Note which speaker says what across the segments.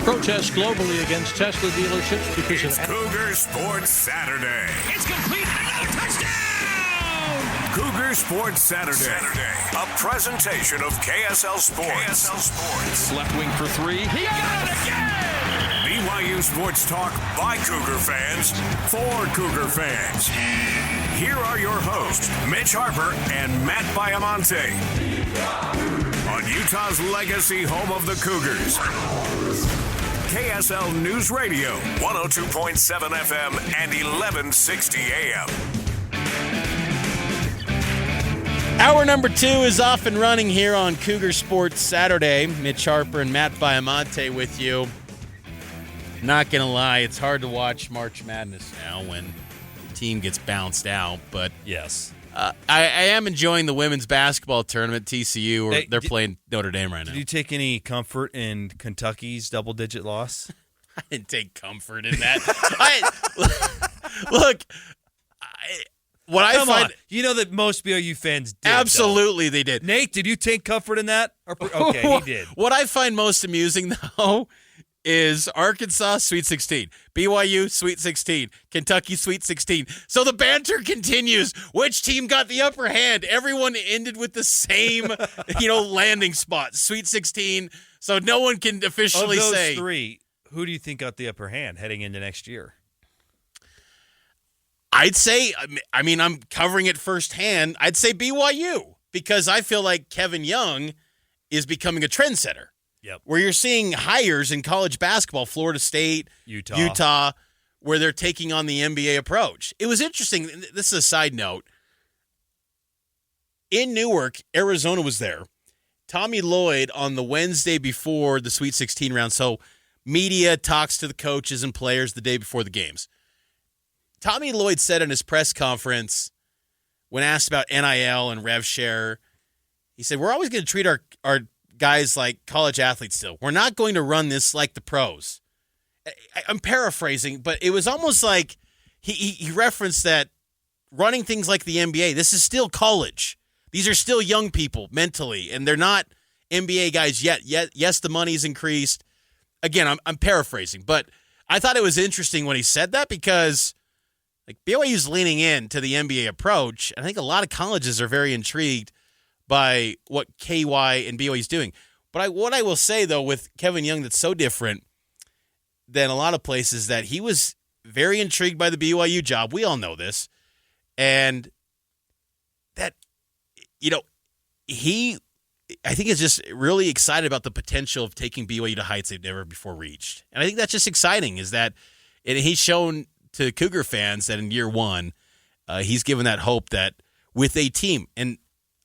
Speaker 1: Protests globally against Tesla dealerships because
Speaker 2: It's
Speaker 1: of
Speaker 2: Cougar Sports Saturday.
Speaker 3: It's complete. Another touchdown!
Speaker 2: Cougar Sports Saturday. A presentation of KSL Sports.
Speaker 3: Left wing for three. He got it again!
Speaker 2: BYU Sports Talk by Cougar fans for Cougar fans. Here are your hosts, Mitch Harper and Matt Baiamonte. On Utah's legacy home of the Cougars. KSL News Radio, 102.7 FM and 1160 AM.
Speaker 4: Hour number 2 is off and running here on Cougar Sports Saturday. Mitch Harper and Matt Baiamonte with you. Not going to lie, it's hard to watch March Madness now when the team gets bounced out. But
Speaker 5: yes,
Speaker 4: I am enjoying the women's basketball tournament, TCU. They're playing Notre Dame right now.
Speaker 5: Did you take any comfort in Kentucky's double-digit loss?
Speaker 4: I didn't take comfort in that. Look, what I
Speaker 5: Come
Speaker 4: find...
Speaker 5: on. You know that most BYU fans did.
Speaker 4: Absolutely, they did.
Speaker 5: Nate, did you take comfort in that? Okay, he did.
Speaker 4: What I find most amusing, though, is Arkansas Sweet 16, BYU Sweet 16, Kentucky Sweet 16. So the banter continues. Which team got the upper hand? Everyone ended with the same, landing spot, Sweet 16. So no one can officially say.
Speaker 5: Of those three, who do you think got the upper hand heading into next year?
Speaker 4: I'd say, I'm covering it firsthand. I'd say BYU because I feel like Kevin Young is becoming a trendsetter.
Speaker 5: Yep.
Speaker 4: Where you're seeing hires in college basketball, Florida State, Utah, where they're taking on the NBA approach. It was interesting. This is a side note. In Newark, Arizona was there. Tommy Lloyd on the Wednesday before the Sweet 16 round. So media talks to the coaches and players the day before the games. Tommy Lloyd said in his press conference when asked about NIL and rev share, he said, we're always going to treat our guys like college athletes still. We're not going to run this like the pros. I'm paraphrasing, but it was almost like he referenced that running things like the NBA, this is still college. These are still young people mentally, and they're not NBA guys yet. Yes, the money's increased. Again, I'm paraphrasing, but I thought it was interesting when he said that because BYU's leaning in to the NBA approach, and I think a lot of colleges are very intrigued by what KY and BYU is doing. But what I will say, though, with Kevin Young that's so different than a lot of places, that he was very intrigued by the BYU job. We all know this. And that, I think is just really excited about the potential of taking BYU to heights they've never before reached. And I think that's just exciting is that he's shown to Cougar fans that in year one, he's given that hope that with a team, and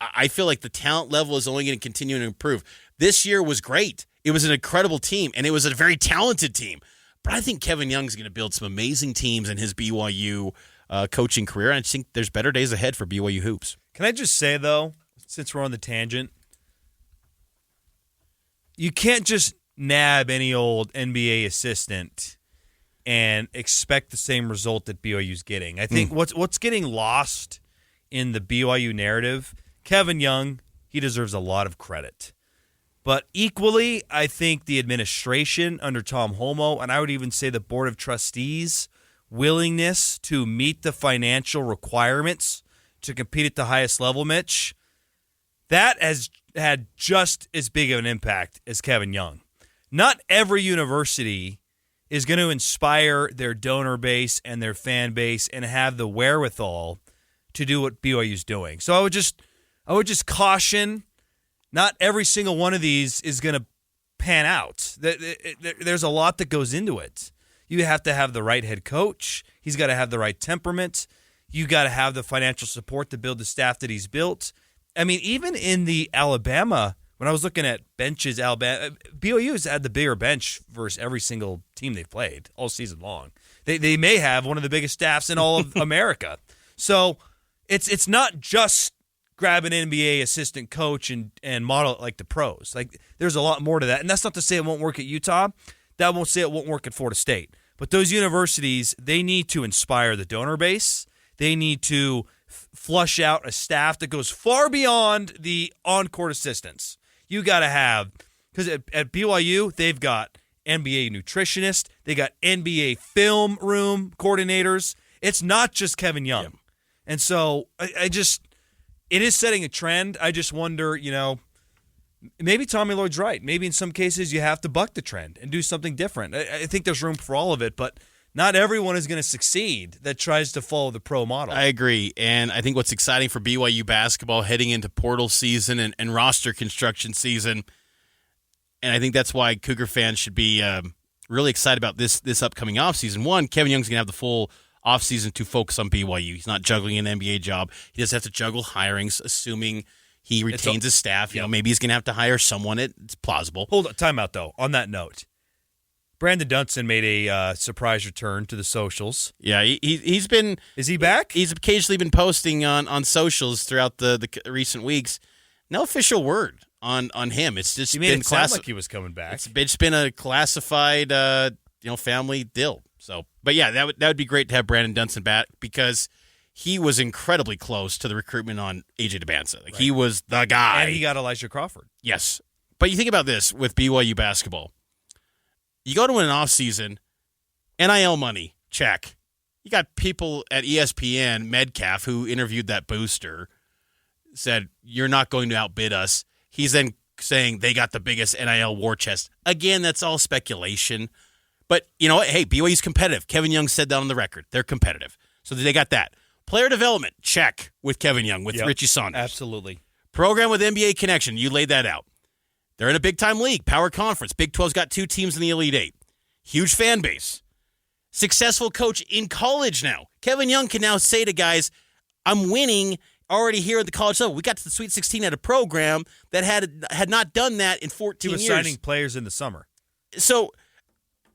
Speaker 4: I feel like the talent level is only going to continue to improve. This year was great. It was an incredible team, and it was a very talented team. But I think Kevin Young is going to build some amazing teams in his BYU coaching career, and I think there's better days ahead for BYU hoops.
Speaker 5: Can I just say, though, since we're on the tangent, you can't just nab any old NBA assistant and expect the same result that BYU's getting. I think what's getting lost in the BYU narrative, Kevin Young, he deserves a lot of credit. But equally, I think the administration under Tom Holmoe, and I would even say the Board of Trustees' willingness to meet the financial requirements to compete at the highest level, Mitch, that has had just as big of an impact as Kevin Young. Not every university is going to inspire their donor base and their fan base and have the wherewithal to do what BYU's doing. So I would just caution, not every single one of these is going to pan out. There's a lot that goes into it. You have to have the right head coach. He's got to have the right temperament. You got to have the financial support to build the staff that he's built. I mean, even in the Alabama, when I was looking at benches, BYU's had the bigger bench versus every single team they've played all season long. They may have one of the biggest staffs in all of America. So it's not just grab an NBA assistant coach and model it like the pros. Like, there's a lot more to that. And that's not to say it won't work at Utah. That won't say it won't work at Florida State. But those universities, they need to inspire the donor base. They need to flush out a staff that goes far beyond the on-court assistants. You got to have, because at BYU, they've got NBA nutritionists. They got NBA film room coordinators. It's not just Kevin Young. Yep. And so it is setting a trend. I just wonder, maybe Tommy Lloyd's right. Maybe in some cases you have to buck the trend and do something different. I think there's room for all of it, but not everyone is going to succeed that tries to follow the pro model.
Speaker 4: I agree. And I think what's exciting for BYU basketball heading into portal season and roster construction season, and I think that's why Cougar fans should be really excited about this upcoming offseason. One, Kevin Young's going to have the full offseason to focus on BYU. He's not juggling an NBA job. He doesn't have to juggle hirings, assuming he retains his staff. Maybe he's going to have to hire someone. It's plausible.
Speaker 5: Hold on, time out, though. On that note, Brandon Dunson made a surprise return to the socials.
Speaker 4: Yeah, he's been...
Speaker 5: Is he back?
Speaker 4: He's occasionally been posting on socials throughout the recent weeks. No official word on him. It's just
Speaker 5: he made it sound like he was coming back.
Speaker 4: It's been a classified family deal. So, but yeah, that would be great to have Brandon Dunson back because he was incredibly close to the recruitment on AJ DeBanza. Right. He was the guy.
Speaker 5: And he got Elijah Crawford.
Speaker 4: Yes. But you think about this with BYU basketball. You go to an offseason, NIL money, check. You got people at ESPN, Metcalf, who interviewed that booster, said, you're not going to outbid us. He's then saying they got the biggest NIL war chest. Again, that's all speculation. But you know what? Hey, BYU's competitive. Kevin Young said that on the record. They're competitive. So they got that. Player development, check with Kevin Young, with Richie Saunders.
Speaker 5: Absolutely.
Speaker 4: Program with NBA connection, you laid that out. They're in a big-time league, power conference. Big 12's got 2 teams in the Elite Eight. Huge fan base. Successful coach in college now. Kevin Young can now say to guys, I'm winning already here at the college level. We got to the Sweet 16 at a program that had not done that in 14 years.
Speaker 5: He was signing players in the summer.
Speaker 4: So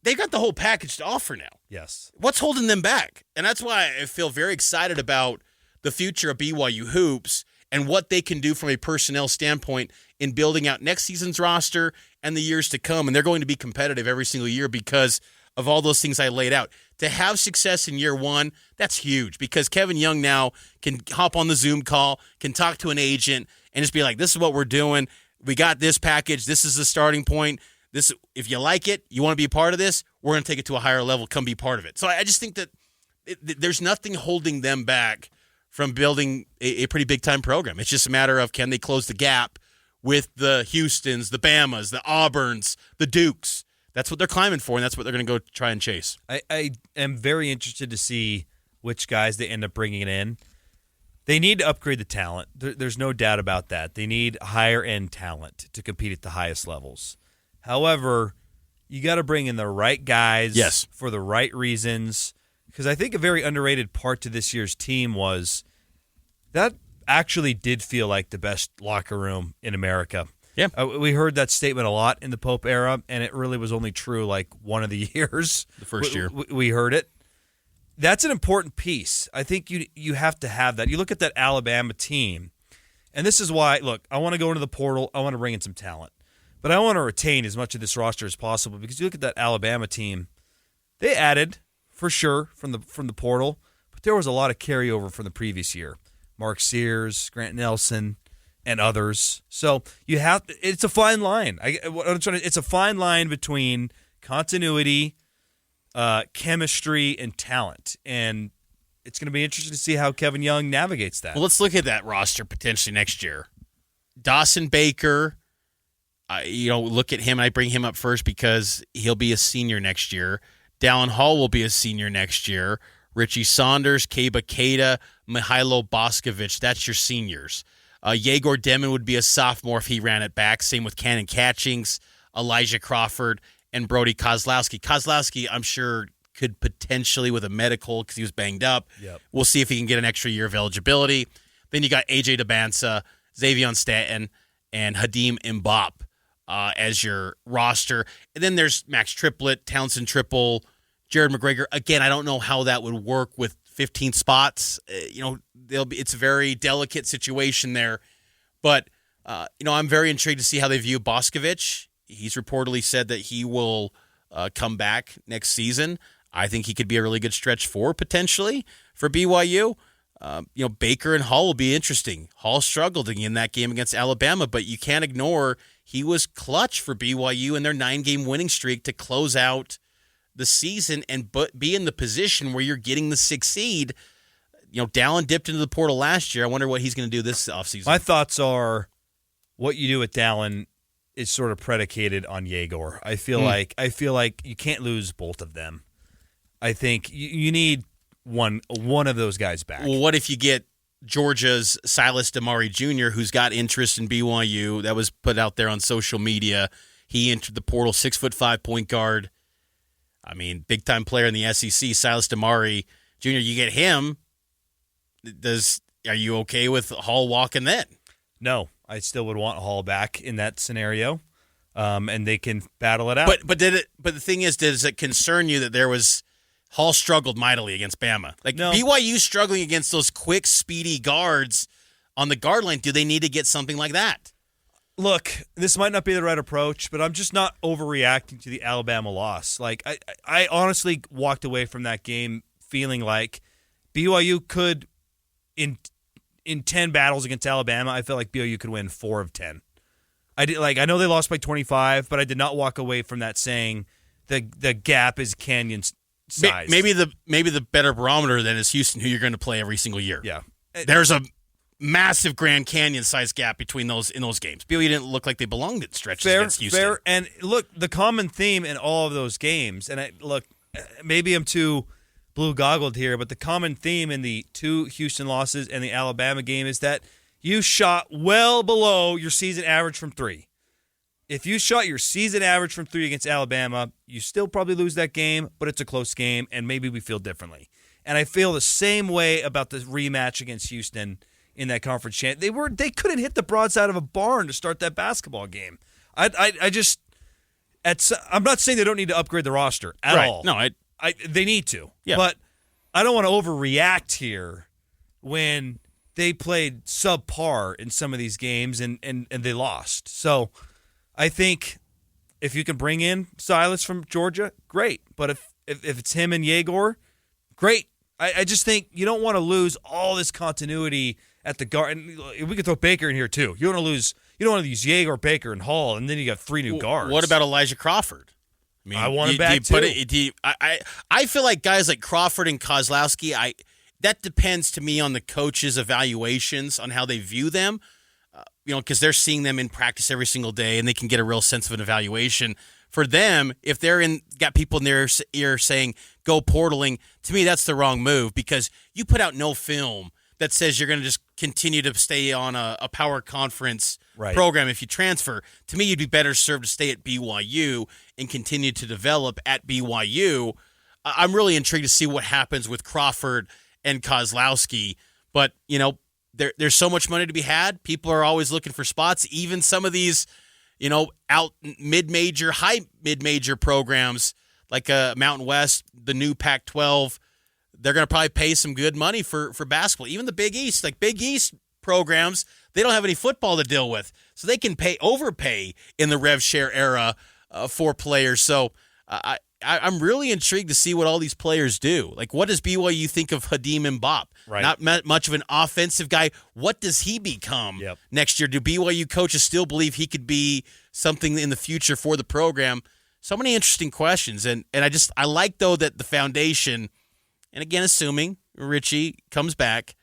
Speaker 4: they've got the whole package to offer now.
Speaker 5: Yes.
Speaker 4: What's holding them back? And that's why I feel very excited about the future of BYU hoops and what they can do from a personnel standpoint in building out next season's roster and the years to come. And they're going to be competitive every single year because of all those things I laid out. To have success in year one, that's huge because Kevin Young now can hop on the Zoom call, can talk to an agent, and just be like, this is what we're doing. We got this package. This is the starting point. This, if you like it, you want to be a part of this, we're going to take it to a higher level, come be part of it. So I just think that there's nothing holding them back from building a pretty big-time program. It's just a matter of can they close the gap with the Houstons, the Bamas, the Auburns, the Dukes. That's what they're climbing for, and that's what they're going to go try and chase.
Speaker 5: I am very interested to see which guys they end up bringing in. They need to upgrade the talent. There's no doubt about that. They need higher-end talent to compete at the highest levels. However, you got to bring in the right guys for the right reasons. Because I think a very underrated part to this year's team was that actually did feel like the best locker room in America.
Speaker 4: Yeah.
Speaker 5: We heard that statement a lot in the Pope era, and it really was only true like one of the years.
Speaker 4: The first year.
Speaker 5: We heard it. That's an important piece. I think you have to have that. You look at that Alabama team, and this is why, look, I want to go into the portal. I want to bring in some talent. But I want to retain as much of this roster as possible because you look at that Alabama team, they added – for sure, from the portal, but there was a lot of carryover from the previous year. Mark Sears, Grant Nelson, and others. So it's a fine line. It's a fine line between continuity, chemistry, and talent. And it's going to be interesting to see how Kevin Young navigates that.
Speaker 4: Well, let's look at that roster potentially next year. Dawson Baker, look at him. I bring him up first because he'll be a senior next year. Dallin Hall will be a senior next year. Richie Saunders, Keba Keita, Mihailo Boskovic, that's your seniors. Yegor Demon would be a sophomore if he ran it back. Same with Cannon Catchings, Elijah Crawford, and Brody Kozlowski. Kozlowski, I'm sure, could potentially with a medical because he was banged up.
Speaker 5: Yep.
Speaker 4: We'll see if he can get an extra year of eligibility. Then you got AJ DeBanza, Xavion Stanton, and Hadim Mbop as your roster. And then there's Max Triplett, Townsend Triple, Jared McGregor. Again, I don't know how that would work with 15 spots. It's a very delicate situation there. But, I'm very intrigued to see how they view Boskovic. He's reportedly said that he will come back next season. I think he could be a really good stretch four potentially for BYU. Baker and Hall will be interesting. Hall struggled in that game against Alabama, but you can't ignore he was clutch for BYU in their 9-game winning streak to close out the season and be in the position where you're getting the 6th seed. Dallin dipped into the portal last year. I wonder what he's going to do this offseason.
Speaker 5: My thoughts are what you do with Dallin is sort of predicated on Yegor. I feel like you can't lose both of them. I think you need one of those guys back.
Speaker 4: Well, what if you get Georgia's Silas Damari Jr., who's got interest in BYU? That was put out there on social media. He entered the portal, 6'5" point guard. I mean, big-time player in the SEC, Silas Damari Jr. You get him. Are you okay with Hall walking then?
Speaker 5: No, I still would want Hall back in that scenario, and they can battle it out.
Speaker 4: But the thing is, does it concern you that Hall struggled mightily against Bama?
Speaker 5: No.
Speaker 4: BYU struggling against those quick, speedy guards on the guard line. Do they need to get something like that?
Speaker 5: Look, this might not be the right approach, but I'm just not overreacting to the Alabama loss. I honestly walked away from that game feeling like BYU could, in 10 battles against Alabama, I felt like BYU could win 4 of 10. I know they lost by 25, but I did not walk away from that saying the gap is canyon size.
Speaker 4: Maybe the better barometer then is Houston, who you're going to play every single year.
Speaker 5: Yeah,
Speaker 4: there's a massive Grand Canyon size gap between those in those games. BYU didn't look like they belonged in stretches against Houston.
Speaker 5: Fair, and look, the common theme in all of those games, and maybe I'm too blue-goggled here, but the common theme in the 2 Houston losses and the Alabama game is that you shot well below your season average from 3. If you shot your season average from 3 against Alabama, you still probably lose that game, but it's a close game, and maybe we feel differently. And I feel the same way about the rematch against Houston in that conference champ. They couldn't hit the broadside of a barn to start that basketball game. I'm not saying they don't need to upgrade the roster at all.
Speaker 4: No,
Speaker 5: they need to.
Speaker 4: Yeah.
Speaker 5: But I don't want to overreact here when they played subpar in some of these games and they lost. So I think if you can bring in Silas from Georgia, great. But if it's him and Yegor, great. I just think you don't want to lose all this continuity at the guard. And we could throw Baker in here too. You don't want to use Yegor, Baker, and Hall, and then you got 3 new guards.
Speaker 4: What about Elijah Crawford?
Speaker 5: I want him back too.
Speaker 4: I feel like guys like Crawford and Kozlowski, that depends to me on the coaches' evaluations on how they view them. Because they're seeing them in practice every single day, and they can get a real sense of an evaluation. For them, if they're got people in their ear saying go portaling, to me that's the wrong move, because you put out no film that says you're going to just continue to stay on a power conference program if you transfer. To me, you'd be better served to stay at BYU and continue to develop at BYU. I'm really intrigued to see what happens with Crawford and Kozlowski, but there's so much money to be had. People are always looking for spots. Even some of these, out mid-major, high mid-major programs like Mountain West, the new Pac-12, they're going to probably pay some good money for basketball. Even the Big East, like Big East programs, they don't have any football to deal with, so they can overpay in the rev share era for players. So I'm really intrigued to see what all these players do. Like, what does BYU think of Hadim Mbop?
Speaker 5: Right.
Speaker 4: Not much of an offensive guy. What does he become next year? Do BYU coaches still believe he could be something in the future for the program? So many interesting questions. And I like, though, that the foundation, and again, assuming Richie comes back,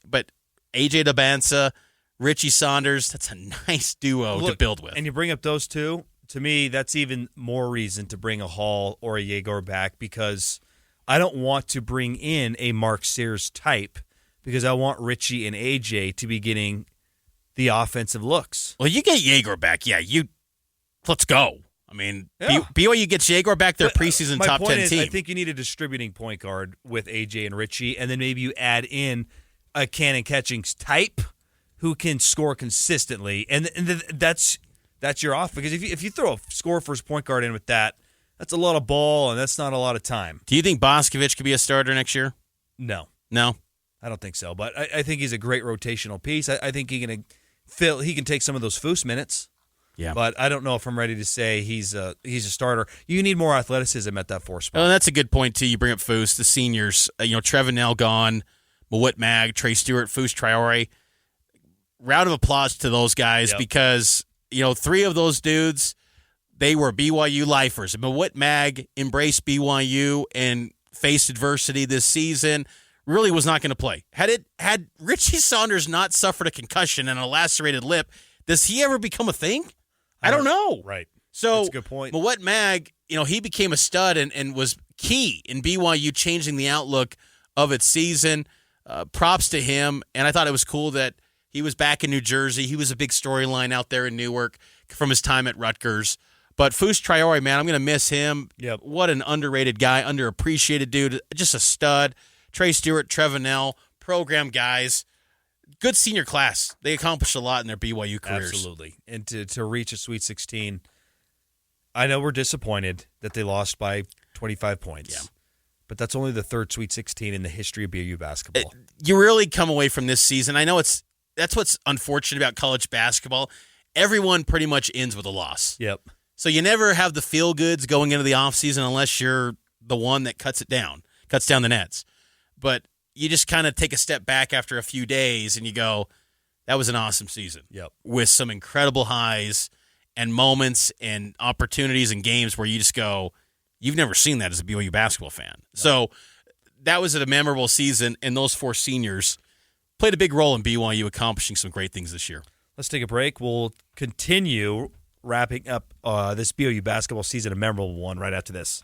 Speaker 4: but AJ Dabansa, Richie Saunders, that's a nice duo to build with.
Speaker 5: And you bring up those two. To me, that's even more reason to bring a Hall or a Yegor back, because I don't want to bring in a Mark Sears type, because I want Richie and AJ to be getting the offensive looks.
Speaker 4: Well, you get Yegor back. Yeah, let's go. I mean, BYU gets Yegor back, their preseason top 10 team.
Speaker 5: I think you need a distributing point guard with AJ and Richie, and then maybe you add in a cannon catching type who can score consistently, and that's your off. Because if you throw a score first point guard in with that's a lot of ball, and that's not a lot of time.
Speaker 4: Do you think Boscovich could be a starter next year?
Speaker 5: No, I don't think so. But I think he's a great rotational piece. I think he can take some of those Foose minutes.
Speaker 4: Yeah,
Speaker 5: but I don't know if I'm ready to say he's a starter. You need more athleticism at that 4 spot.
Speaker 4: Oh, that's a good point too. You bring up Foose, the seniors. Trevenell gone, Mawut Mag, Trey Stewart, Foose Traore. Round of applause to those guys, because 3 of those dudes, they were BYU lifers. Mawut Mag embraced BYU and faced adversity this season. Really was not going to play. Had Richie Saunders not suffered a concussion and a lacerated lip, does he ever become a thing? I don't know.
Speaker 5: Right.
Speaker 4: So
Speaker 5: that's a good point.
Speaker 4: Mawut Mag, he became a stud and was key in BYU changing the outlook of its season. Props to him. And I thought it was cool that he was back in New Jersey. He was a big storyline out there in Newark from his time at Rutgers. But Fus Traore, man, I'm going to miss him.
Speaker 5: Yep.
Speaker 4: What an underrated guy, underappreciated dude, just a stud. Trey Stewart, Trevenell, program guys. Good senior class. They accomplished a lot in their BYU careers.
Speaker 5: Absolutely. And to reach a Sweet 16, I know we're disappointed that they lost by 25 points.
Speaker 4: Yeah.
Speaker 5: But that's only the third Sweet 16 in the history of BYU basketball.
Speaker 4: You really come away from this season. I know that's what's unfortunate about college basketball. Everyone pretty much ends with a loss.
Speaker 5: Yep.
Speaker 4: So you never have the feel-goods going into the offseason unless you're the one that cuts down the nets. But you just kind of take a step back after a few days and you go, that was an awesome season.
Speaker 5: Yep.
Speaker 4: With some incredible highs and moments and opportunities and games where you just go, you've never seen that as a BYU basketball fan. No. So that was a memorable season, and those 4 seniors played a big role in BYU accomplishing some great things this year.
Speaker 5: Let's take a break. We'll continue wrapping up this BYU basketball season, a memorable one, right after this.